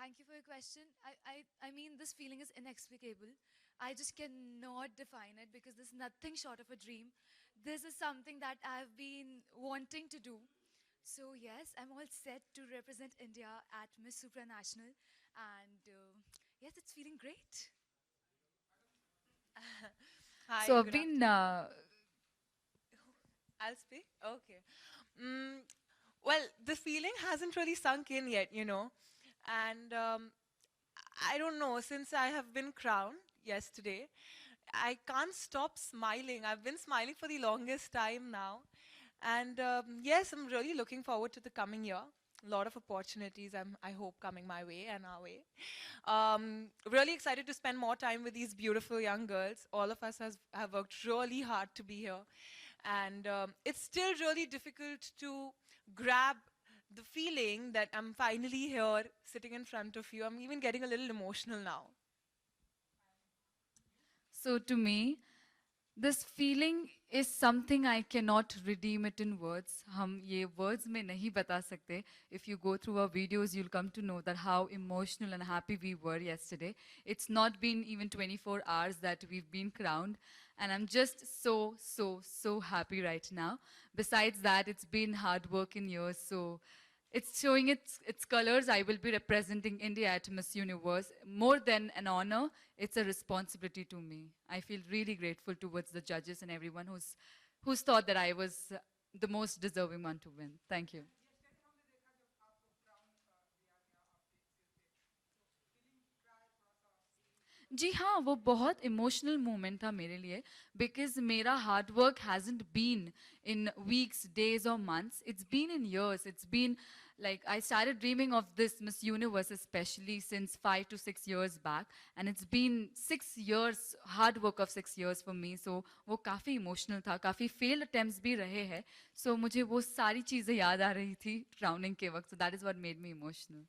Thank you for your question. I mean, this feeling is inexplicable. I just cannot define it because this is nothing short of a dream. This is something that I've been wanting to do. So, yes, I'm all set to represent India at Miss Supranational. And yes, it's feeling great. Hi, So I've good been afternoon. I'll speak. Okay. Mm, well, the feeling hasn't really sunk in yet, and I don't know. Since I have been crowned yesterday, I can't stop smiling. I've been smiling for the longest time now, and yes, I'm really looking forward to the coming year. A lot of opportunities, I hope, coming my way and our way. Really excited to spend more time with these beautiful young girls. All of us have worked really hard to be here. And it's still really difficult to grab the feeling that I'm finally here sitting in front of you. I'm even getting a little emotional now. So to me, this feeling is something I cannot redeem it in words. हम ये words में नहीं बता सकते. If you go through our videos, you'll come to know that how emotional and happy we were yesterday. It's not been even 24 hours that we've been crowned, and I'm just so happy right now. Besides that, it's been hard work in years, so it's showing its colors. I will be representing India at Miss Universe. More than an honor, it's a responsibility to me. I feel really grateful towards the judges and everyone who's thought that I was the most deserving one to win. Thank you. जी हाँ, वो बहुत emotional moment था मेरे लिए because मेरा hard work hasn't been in weeks days और months it's been in years. It's been like I started dreaming of this Miss Universe especially since 5 to 6 years back, and it's been 6 years hard work of 6 years for me. So वो काफ़ी emotional था, काफ़ी failed attempts भी रहे हैं. So मुझे वो सारी चीज़ें याद आ रही थी ड्राउनिंग के वक्त. So that is what made me emotional.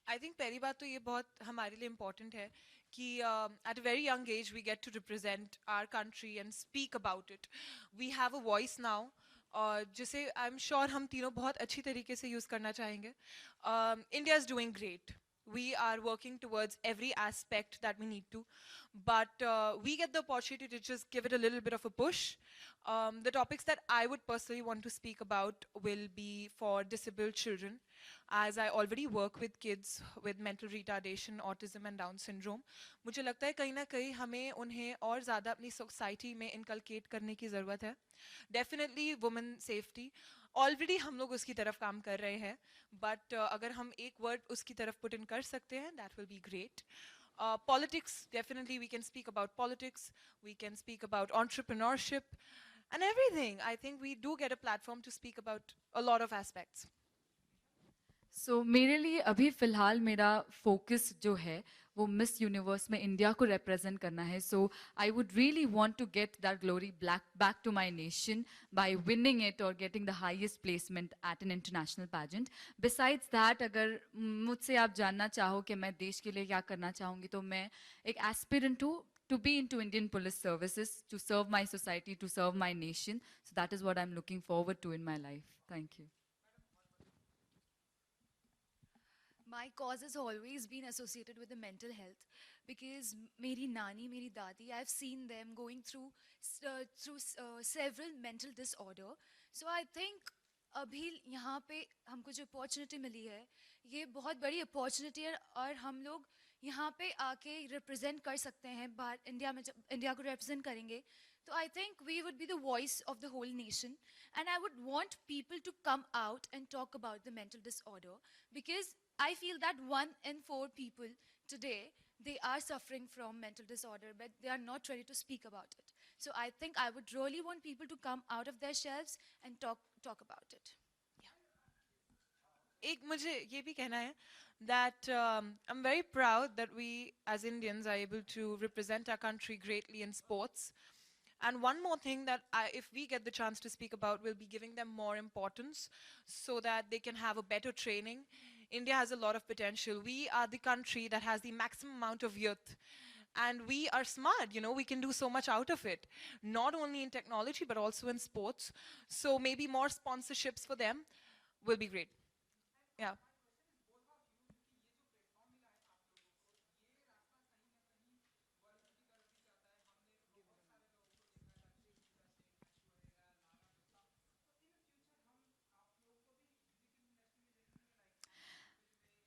I think पहली बात तो ये बहुत हमारे लिए इम्पोर्टेंट है कि at a very young age we get to represent our country and speak about it. We have a voice now और जिसे आई एम श्योर हम तीनों बहुत अच्छी तरीके से यूज़ करना चाहेंगे. India is doing great. We are working towards every aspect that we need to, but we get the opportunity to just give it a little bit of a push. The topics that I would personally want to speak about will be for disabled children, as I already work with kids with mental retardation, autism and Down syndrome. मुझे लगता है कहीं ना कहीं हमें उन्हें और ज़्यादा अपनी सोसाइटी में इनकलकेट करने की ज़रूरत है. डेफिनेटली वुमेन सेफ्टी ऑलरेडी हम लोग उसकी तरफ काम कर रहे हैं, बट अगर हम एक वर्ड उसकी तरफ पुट इन कर सकते हैं that will be great. Politics, definitely we can speak about politics, we can speak about entrepreneurship and everything. I think we do get a platform to speak about a lot of aspects. मेरे लिए अभी फ़िलहाल मेरा focus जो है वो Miss Universe में India को रिप्रेजेंट करना है. So I would really want to get that glory back to my nation by winning it और getting the highest placement at an international pageant. Besides that, अगर मुझसे आप जानना चाहो कि मैं देश के लिए क्या करना चाहूँगी, तो मैं एक एस्पिरेंट हूँ to be into Indian police services, to serve my society, to serve my nation. So that is what I'm looking forward to in my life. Thank you. My cause has always been associated with the mental health because मेरी नानी मेरी दादी I've seen them going through several mental disorder. So I think अभी यहाँ पे हमको जो opportunity मिली है ये बहुत बड़ी अपॉर्चुनिटी है और हम लोग यहाँ पे आके रिप्रेजेंट कर सकते हैं बाहर इंडिया में. जब इंडिया को रिप्रेजेंट करेंगे तो I think we would be the voice of the whole nation and I would want people to come out and talk about the mental disorder because I feel that 1 in 4 people today they are suffering from mental disorder, but they are not ready to speak about it. So I think I would really want people to come out of their shelves and talk about it. एक मुझे ये भी कहना है that I'm very proud that we as Indians are able to represent our country greatly in sports. And one more thing that if we get the chance to speak about, we'll be giving them more importance so that they can have a better training. India has a lot of potential. We are the country that has the maximum amount of youth. and we are smart, you know, we can do so much out of it, not only in technology but also in sports. So maybe more sponsorships for them will be great. Yeah.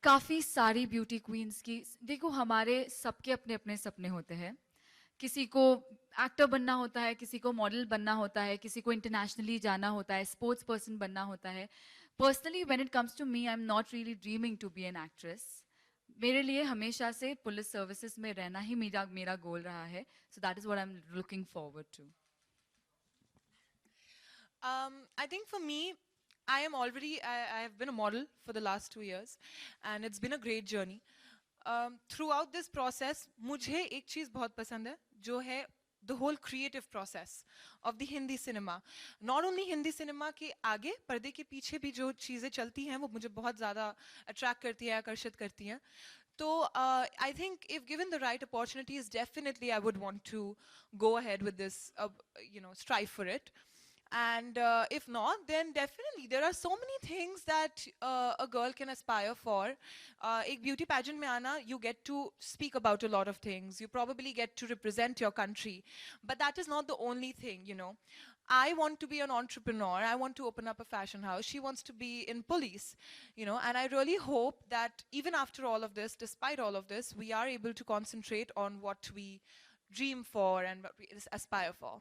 काफ़ी सारी beauty queen's की देखो हमारे सबके अपने अपने सपने होते हैं किसी को एक्टर बनना होता है किसी को मॉडल बनना होता है किसी को इंटरनेशनली जाना होता है स्पोर्ट्स पर्सन बनना होता है personally when it comes to me I am not really dreaming to be an actress मेरे लिए हमेशा से पुलिस सर्विसेज में रहना ही मेरा मेरा गोल रहा है so that is what I am looking forward to I think for me, I have been a model for the last 2 years, and it's been a great journey. Throughout this process, मुझे एक चीज़ बहुत पसंद है, जो है the whole creative process of the Hindi cinema. Not only Hindi cinema के आगे, पर्दे के पीछे भी जो चीज़ें चलती हैं, वो मुझे बहुत ज़्यादा attract करती है, आकर्षित करती हैं. So I think if given the right opportunities, definitely I would want to go ahead with this, strive for it. And if not, then definitely there are so many things that a girl can aspire for. A beauty pageant mein aana, you get to speak about a lot of things. You probably get to represent your country. But that is not the only thing, you know. I want to be an entrepreneur. I want to open up a fashion house. She wants to be in police, you know. And I really hope that even after all of this, despite all of this, we are able to concentrate on what we dream for and what we aspire for.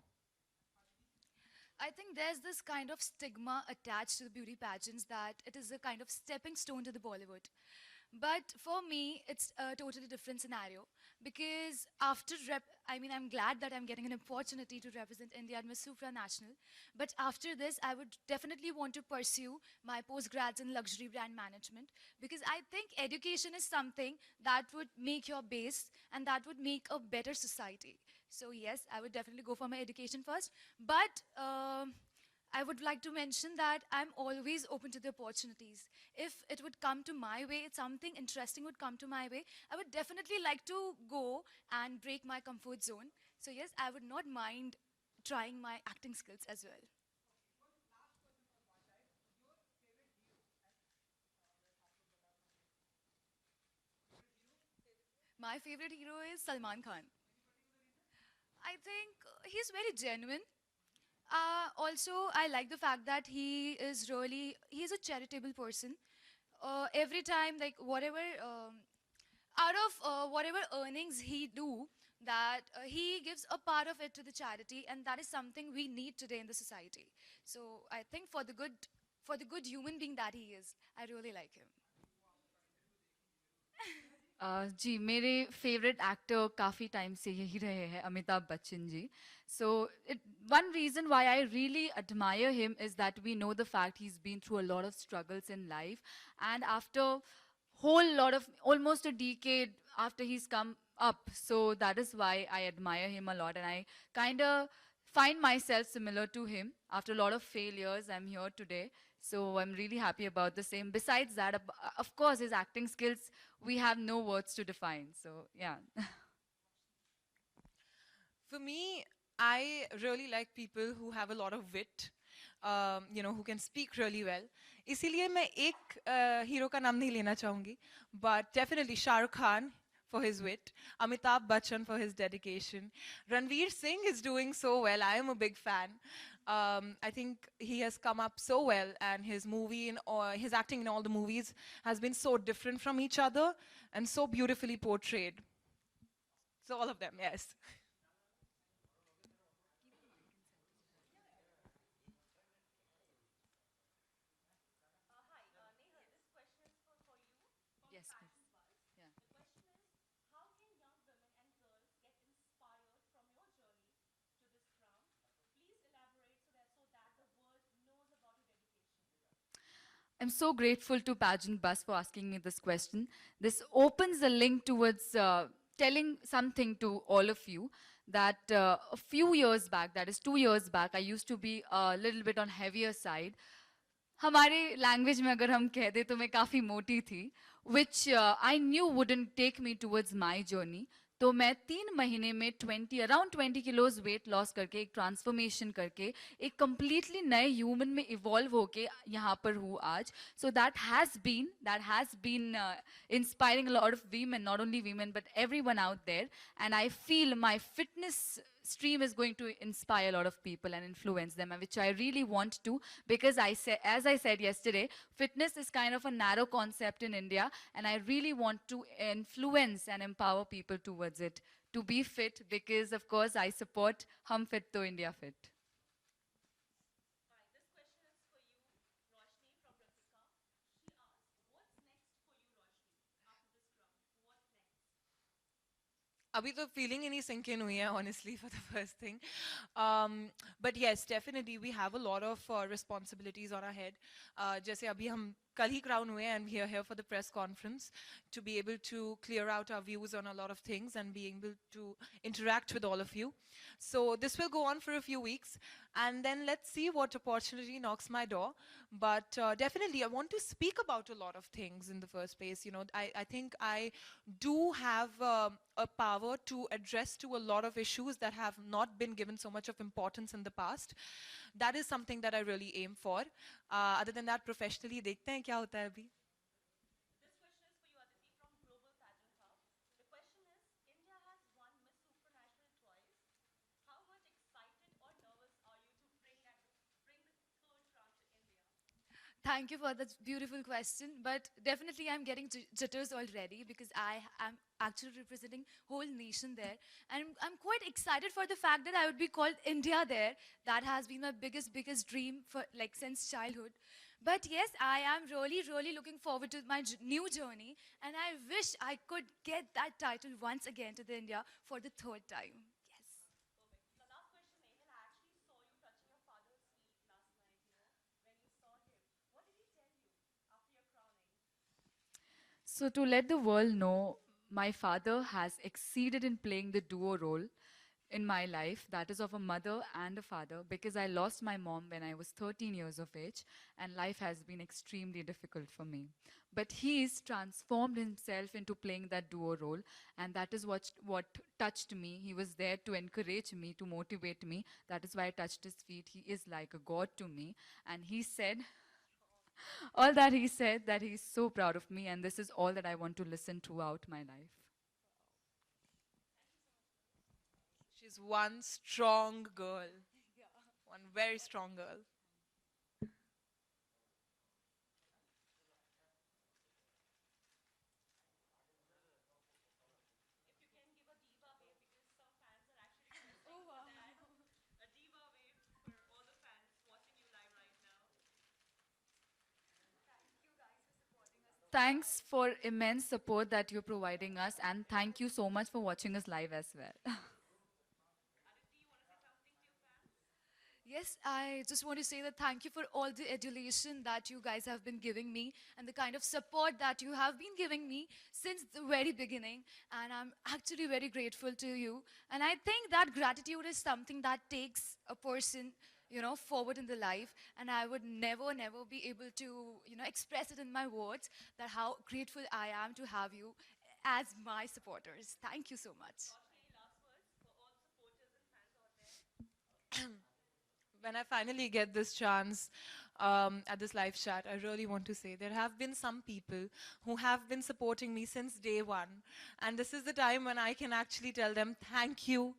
I think there's this kind of stigma attached to the beauty pageants that it is a kind of stepping stone to the Bollywood. But for me, it's a totally different scenario because I'm glad that I'm getting an opportunity to represent India at Miss Supranational. But after this, I would definitely want to pursue my postgrads in luxury brand management because I think education is something that would make your base and that would make a better society. So yes, I would definitely go for my education first. But I would like to mention that I'm always open to the opportunities. If it would come to my way, if something interesting would come to my way, I would definitely like to go and break my comfort zone. So yes, I would not mind trying my acting skills as well. My favorite hero is Salman Khan. I think he's very genuine. Also, I like the fact that he's a charitable person. Every time, like out of whatever earnings he do, that he gives a part of it to the charity, and that is something we need today in the society. So I think for the good human being that he is, I really like him. जी मेरे favourite actor काफ़ी time से यही रहे हैं Amitabh Bachchan ji so one reason why I really admire him is that we know the fact he's been through a lot of struggles in life and after whole lot of almost a decade after he's come up so that is why I admire him a lot and I kind of find myself similar to him after a lot of failures I'm here today so I'm really happy about the same. Besides that, of course, his acting skills, we have no words to define. So, yeah. For me, I really like people who have a lot of wit, who can speak really well. इसीलिए मैं एक hero का नाम नहीं लेना चाहूँगी, but definitely Shah Rukh Khan for his wit, Amitabh Bachchan for his dedication. Ranveer Singh is doing so well. I am a big fan. I think he has come up so well, and his his acting in all the movies has been so different from each other and so beautifully portrayed. So all of them, yes. Yes, please. Yeah. I'm so grateful to Pageant Bus for asking me this question. This opens a link towards telling something to all of you that a few years back, that is 2 years back, I used to be a little bit on heavier side. हमारे language में अगर हम कह दे तो मैं काफ़ी मोटी थी, which I knew wouldn't take me towards my journey. तो मैं 3 महीने में 20 किलोज वेट लॉस करके, एक ट्रांसफॉर्मेशन करके, एक कंप्लीटली नए ह्यूमन में इवॉल्व होके यहाँ पर हूँ आज. So that has been inspiring a lot of women, not only women but everyone out there. And I feel my fitness stream is going to inspire a lot of people and influence them, which I really want to, because as I said yesterday, fitness is kind of a narrow concept in India, and I really want to influence and empower people towards it to be fit, because of course I support Hum Fit to India Fit. अभी तो feeling ही नहीं sink in हुई है honestly for the first thing. But yes, definitely we have a lot of responsibilities on our head. जैसे अभी हम कल ही crown हुए and we are here for the press conference to be able to clear out our views on a lot of things and be able to interact with all of you. So this will go on for a few weeks, and then let's see what opportunity knocks my door. But definitely I want to speak about a lot of things in the first place. You know, I think I do have a power to address to a lot of issues that have not been given so much of importance in the past. That is something that I really aim for. Other than that, professionally, देखते हैं क्या होता है अभी. Thank you for that beautiful question, but definitely I'm getting jitters already because I am actually representing whole nation there, and I'm quite excited for the fact that I would be called India there. That has been my biggest dream for like since childhood. But yes, I am really looking forward to my new journey, and I wish I could get that title once again to the India for the third time. Yes. So, to let the world know, my father has exceeded in playing the duo role in my life, that is of a mother and a father, because I lost my mom when I was 13 years of age, and life has been extremely difficult for me. But he's transformed himself into playing that duo role, and that is what touched me. He was there to encourage me, to motivate me. That is why I touched his feet. He is like a god to me, and he said all that he said, that he's so proud of me, and this is all that I want to listen throughout my life. She's one strong girl. One very strong girl. Thanks for immense support that you're providing us, and thank you so much for watching us live as well. Yes, I just want to say that thank you for all the adulation that you guys have been giving me and the kind of support that you have been giving me since the very beginning. And I'm actually very grateful to you. And I think that gratitude is something that takes a person, forward in the life. And I would never be able to, express it in my words that how grateful I am to have you as my supporters. Thank you so much. When I finally get this chance at this live chat, I really want to say there have been some people who have been supporting me since day one. And this is the time when I can actually tell them thank you.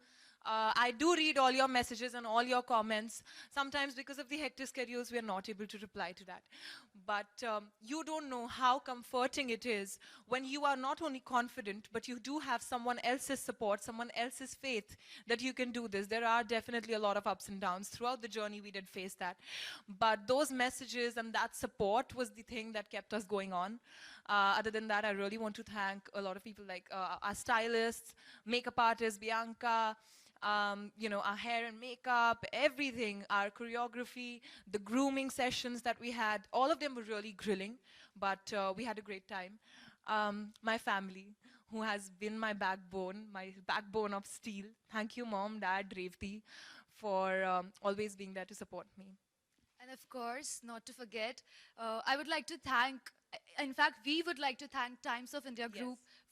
I do read all your messages and all your comments. Sometimes, because of the hectic schedules, we are not able to reply to that. But you don't know how comforting it is when you are not only confident, but you do have someone else's support, someone else's faith that you can do this. There are definitely a lot of ups and downs. Throughout the journey, we did face that. But those messages and that support was the thing that kept us going on. Other than that, I really want to thank a lot of people like our stylists, makeup artist Bianca, our hair and makeup, everything, our choreography, the grooming sessions that we had, all of them were really grilling, but we had a great time. My family, who has been my backbone of steel. Thank you, Mom, Dad, Revati, for always being there to support me. And of course, not to forget, I would like to thank, in fact, we would like to thank Times of India Group Yes.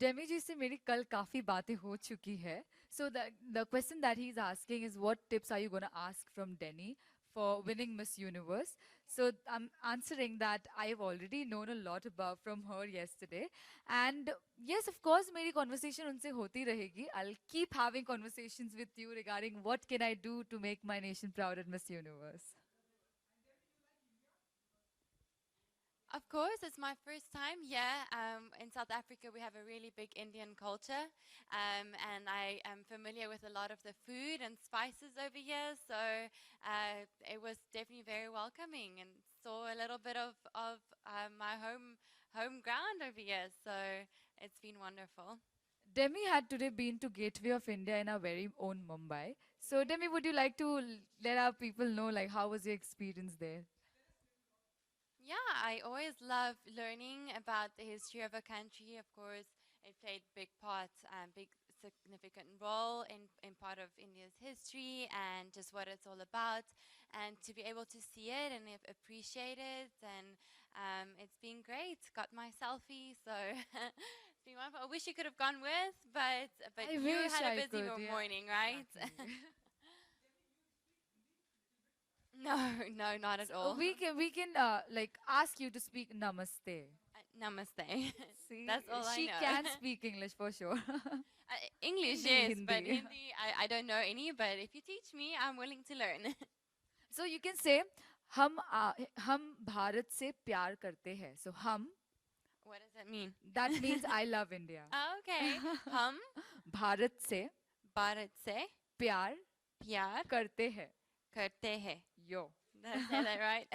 डेमी जी से मेरी कल काफ़ी बातें हो चुकी है. So the question that he's asking is what tips are you going to ask from Denny for winning Miss Universe? So I'm answering that I've already known a lot about from her yesterday. And yes, of course, मेरी conversation उनसे होती रहेगी. I'll keep having conversations with you regarding what can I do to make my nation proud at Miss Universe. Of course, it's my first time. Yeah, in South Africa we have a really big Indian culture, and I am familiar with a lot of the food and spices over here. So it was definitely very welcoming, and saw a little bit of my home ground over here. So it's been wonderful. Demi had today been to Gateway of India in our very own Mumbai. So Demi, would you like to let our people know like how was your experience there? Yeah, I always love learning about the history of a country. Of course, it played big part, big significant role in part of India's history and just what it's all about. And to be able to see it and appreciate it, and it's been great. Got my selfie, so it's been wonderful. I wish you could have gone with, but I you wish had a I busy could, yeah. morning, right? Exactly. No, no, not at all. We can like ask you to speak namaste. Namaste. See, That's all I she know. can speak English for sure. English, Hindi, yes, but Hindi. Hindi, I don't know any. But if you teach me, I'm willing to learn. So you can say हम भारत से प्यार करते हैं. So हम, What does that mean? that means I love India. Oh, okay. हम भारत से भारत से प्यार प्यार करते हैं. करते हैं. Yo. Did I say that right?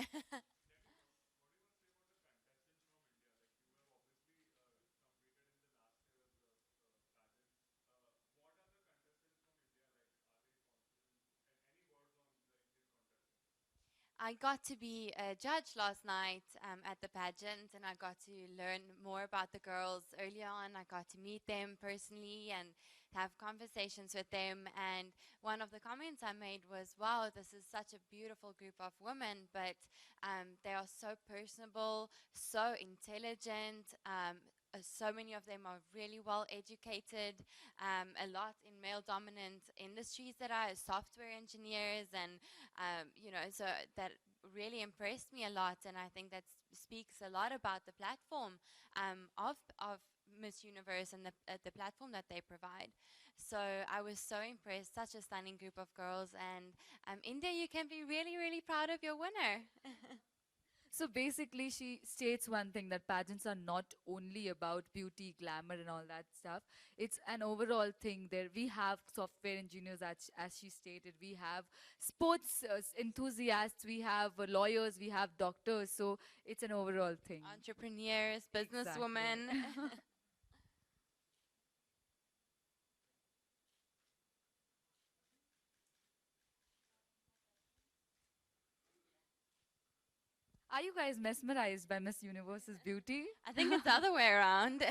I got to be a judge last night at the pageant, and I got to learn more about the girls early on. I got to meet them personally and have conversations with them. And one of the comments I made was, wow, this is such a beautiful group of women, but they are so personable, so intelligent. So many of them are really well educated, a lot in male dominant industries that are software engineers, and so that really impressed me a lot. And I think that speaks a lot about the platform of Miss Universe and the platform that they provide. So I was so impressed, such a stunning group of girls. And India, you can be really, really proud of your winner. So basically, she states one thing that pageants are not only about beauty, glamour, and all that stuff. It's an overall thing. There we have software engineers, as she stated. We have sports enthusiasts. We have lawyers. We have doctors. So it's an overall thing. Entrepreneurs, businesswomen. Exactly. Are you guys mesmerized by Miss Universe's beauty? I think it's the other way around.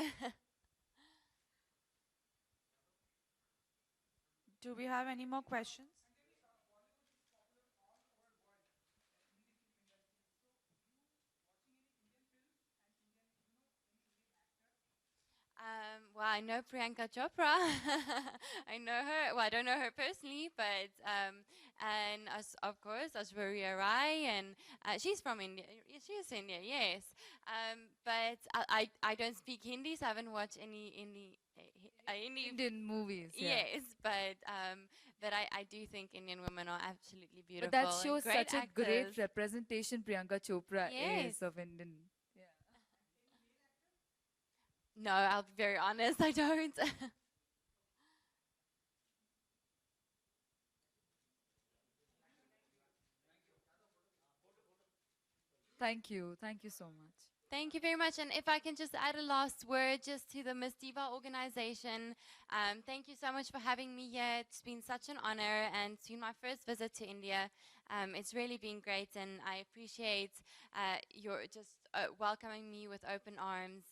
Do we have any more questions? Well, I know Priyanka Chopra. I know her. Well, I don't know her personally, but and of course Aishwarya Rai, and she's from India. She's India, yes. But I don't speak Hindi, so I haven't watched any Indian movies. Yeah. Yes, but I do think Indian women are absolutely beautiful. But that and shows great such a great actors. representation Priyanka Chopra Yes. is of Indian. No, I'll be very honest. I don't. Thank you. Thank you so much. Thank you very much. And if I can just add a last word just to the Miss Diva organization. Thank you so much for having me here. It's been such an honor, and it's been my first visit to India. It's really been great, and I appreciate your just welcoming me with open arms.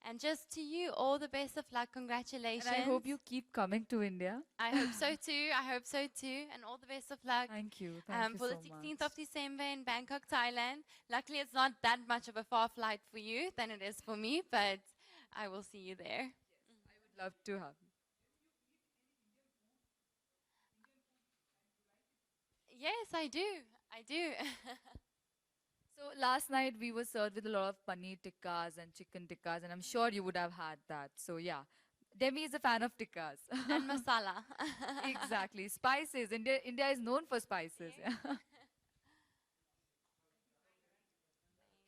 And just to you, all the best of luck. Congratulations. And I hope you keep coming to India. I hope so too. I hope so too. And all the best of luck. Thank you. Thank you For so the 16th much. of December in Bangkok, Thailand. Luckily, it's not that much of a far flight for you than it is for me, but I will see you there. I would love to have you. Yes, I do. I do. So last night we were served with a lot of paneer tikkas and chicken tikkas, and I'm sure you would have had that. So yeah, Demi is a fan of tikkas. And masala. Exactly, spices. India is known for spices.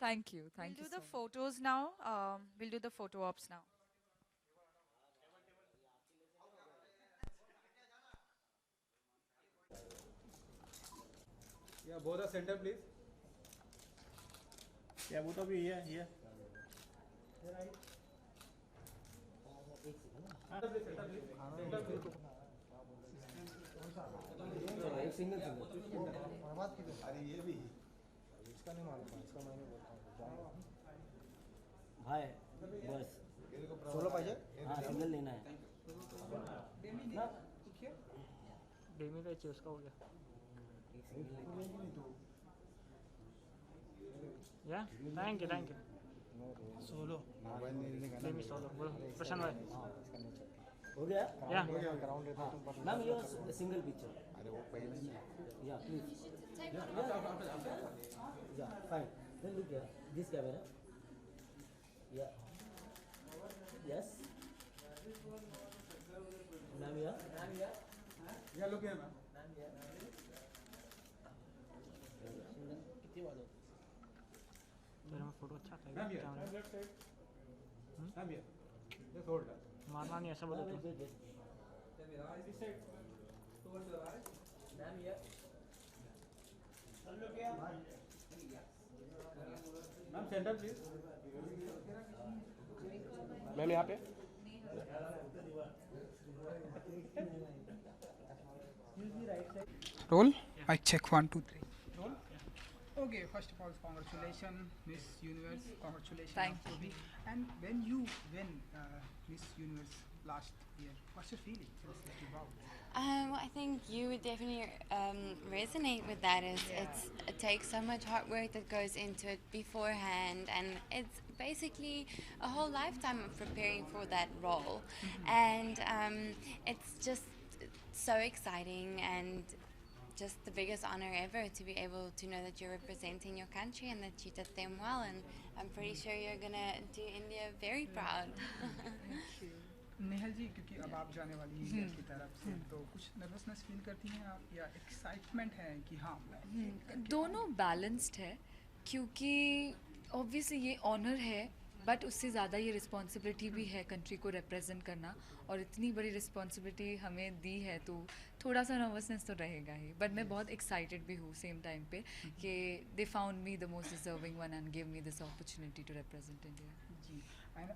Thank you. Thank you. We'll do So the much. photos now. We'll do the photo ops now. Yeah, both are center, please. Yeah, both of you here, here. Center, please. Center, please. Center, please. चलो एक single single अरे ये भी इसका नहीं मालूम है, इसका मैंने बोलता हूँ हाय बस सोलो पाहिजे हाँ सिंगल लेना है ना डेमी का चाहिए उसका हो गया या thank you solo Demi solo बोलो प्रशांत भाई हो गया या ग्राउंड रहता तुम पर मैम ये सिंगल पिक्चर अरे वो पहले yeah please yeah fine then look here this camera yeah yes ma'am yeah yeah look here, ma'am. कितनी बात हो मेरे में फोटो अच्छा आता है Ma'am, here. Camera Ma'am, left side. Ma'am, here. Just hold that. मारना नहीं ऐसा बोलो wait, तो wait, wait. This side. Towards the right. Ma'am या Ma'am, center, please. मैम यहाँ पे Roll. I check 1, 2, 3. Roll. Okay. First of all, congratulations, Miss Universe. Congratulations. Thank Abhi. And when you win Miss Universe last year, what's your feeling? Tell us a little about. Well, I think you would definitely resonate with that. It takes so much hard work that goes into it beforehand, and it's basically a whole lifetime of preparing for that role. And it's just so exciting and just the biggest honor ever to be able to know that you're representing your country and that you did them well. And I'm pretty sure you're gonna do India very proud. Nehal जी क्योंकि अब आप जाने वाली हैं India की तरफ से तो कुछ नर्वसनेस फील करती हैं आप या एक्साइटमेंट है कि हाँ मैं दोनों बैलेंस्ड है क्योंकि ऑब्वियसली ये ऑनर है बट उससे ज़्यादा ये रिस्पॉन्सिबिलिटी भी है कंट्री को रिप्रेजेंट करना और इतनी बड़ी रिस्पॉन्सिबिलिटी हमें दी है तो थोड़ा सा नर्वसनेस तो रहेगा ही बट मैं बहुत एक्साइटेड भी हूँ सेम टाइम पे कि they found me the most deserving one and give me this opportunity to represent India जी एंड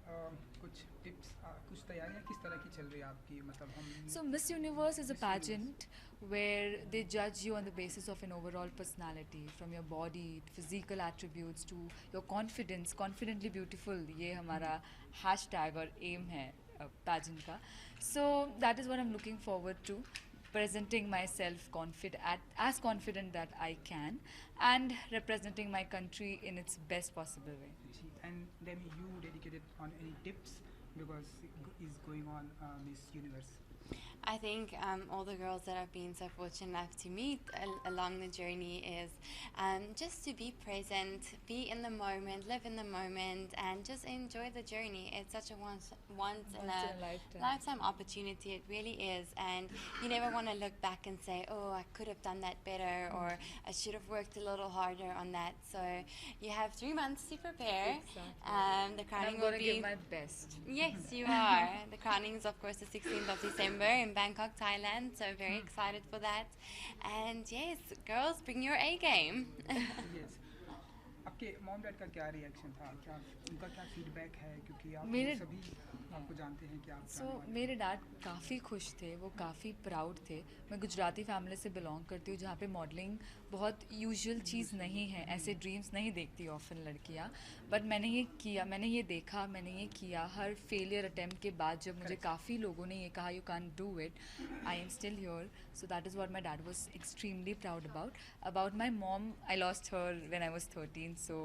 कुछ टिप्स कुछ तैयारियां किस तरह की चल रही है आपकी मतलब हम So Miss Universe is a pageant where they judge you on the basis of an overall personality, from your body, physical attributes to your confidence. Confidently beautiful, ये हमारा hashtag और aim है pageant का. So that is what I'm looking forward to. Presenting myself as confident that I can, and representing my country in its best possible way. and then you dedicated on any tips because is going on Miss Universe. I think all the girls that I've been so fortunate enough to meet along the journey is just to be present, be in the moment, live in the moment, and just enjoy the journey. It's such a once in a lifetime opportunity. It really is, and you never want to look back and say, "Oh, I could have done that better," or "I should have worked a little harder on that." So you have 3 months to prepare. The crowning I'm will going to be give my best. Yes, you are. The crowning is, of course, the 16th of December in Bangkok, Thailand. So very excited for that. And yes, girls, bring your A game. Yes. आपके mom dad का क्या reaction था क्या उनका क्या feedback है क्योंकि आप मेरे- सभी आपको जानते हैं कि आप सो मेरे डैड काफ़ी खुश थे वो काफ़ी प्राउड थे मैं गुजराती फैमिली से बिलोंग करती हूँ जहाँ पे मॉडलिंग बहुत यूजुअल चीज़ नहीं है ऐसे ड्रीम्स नहीं देखती ऑफन लड़कियाँ बट मैंने ये किया मैंने ये देखा मैंने ये किया हर फेलियर अटैम्प्ट के बाद जब मुझे काफ़ी लोगों ने ये कहा you can do it I am still here so that is what my dad was extremely proud about my mom I lost her when I was 13 so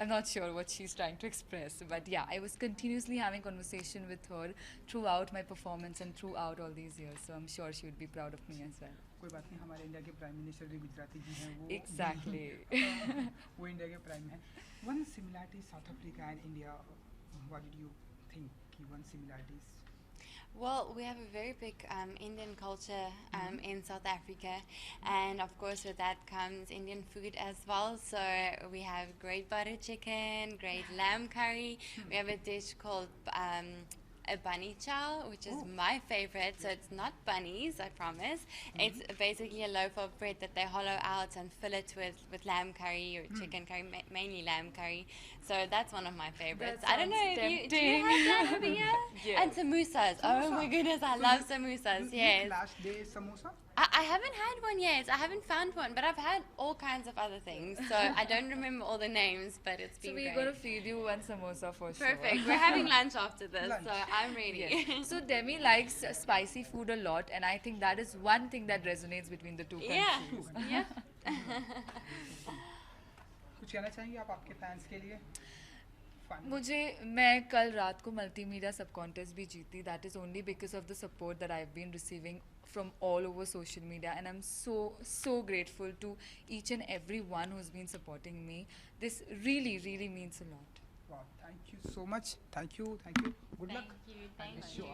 I'm not sure what she's trying to express, but yeah, I was continuously having conversation with her throughout my performance and throughout all these years. So I'm sure she would be proud of me as well. कोई बात नहीं, हमारे India के prime minister भी गुजराती जी हैं वो Exactly. वो India के प्राइम हैं. One similarity South Africa and India. What did you think? कि one similarities? Well, we have a very big Indian culture in South Africa, and of course with that comes Indian food as well. So we have great butter chicken, great lamb curry. We have a dish called a bunny chow, which is my favorite. So it's not bunnies, I promise. It's basically a loaf of bread that they hollow out and fill it with lamb curry or chicken curry, mainly lamb curry. So that's one of my favorites. I don't know if do you have that over here? Yes. And samosas. Oh my goodness, I love samosas. Yes. Last day samosa. I haven't had one yet. I haven't found one, but I've had all kinds of other things. So I don't remember all the names, but it's been So we're great. going to feed you one samosa for sure. Perfect. We're having lunch after this, so I'm ready. Yes. So Demi likes spicy food a lot, and I think that is one thing that resonates between the two countries. Yeah. कुछ कहना चाहेंगे आप आपके fans के लिए? मैं कल रात को मल्टीमीडिया सब कॉन्टेस्ट भी जीती. That is only because of the support that I've been receiving from all over social media, and I'm so grateful to each and every one who's been supporting me. This really means a lot. Wow, thank you so much. Thank you. Good luck. Thank you.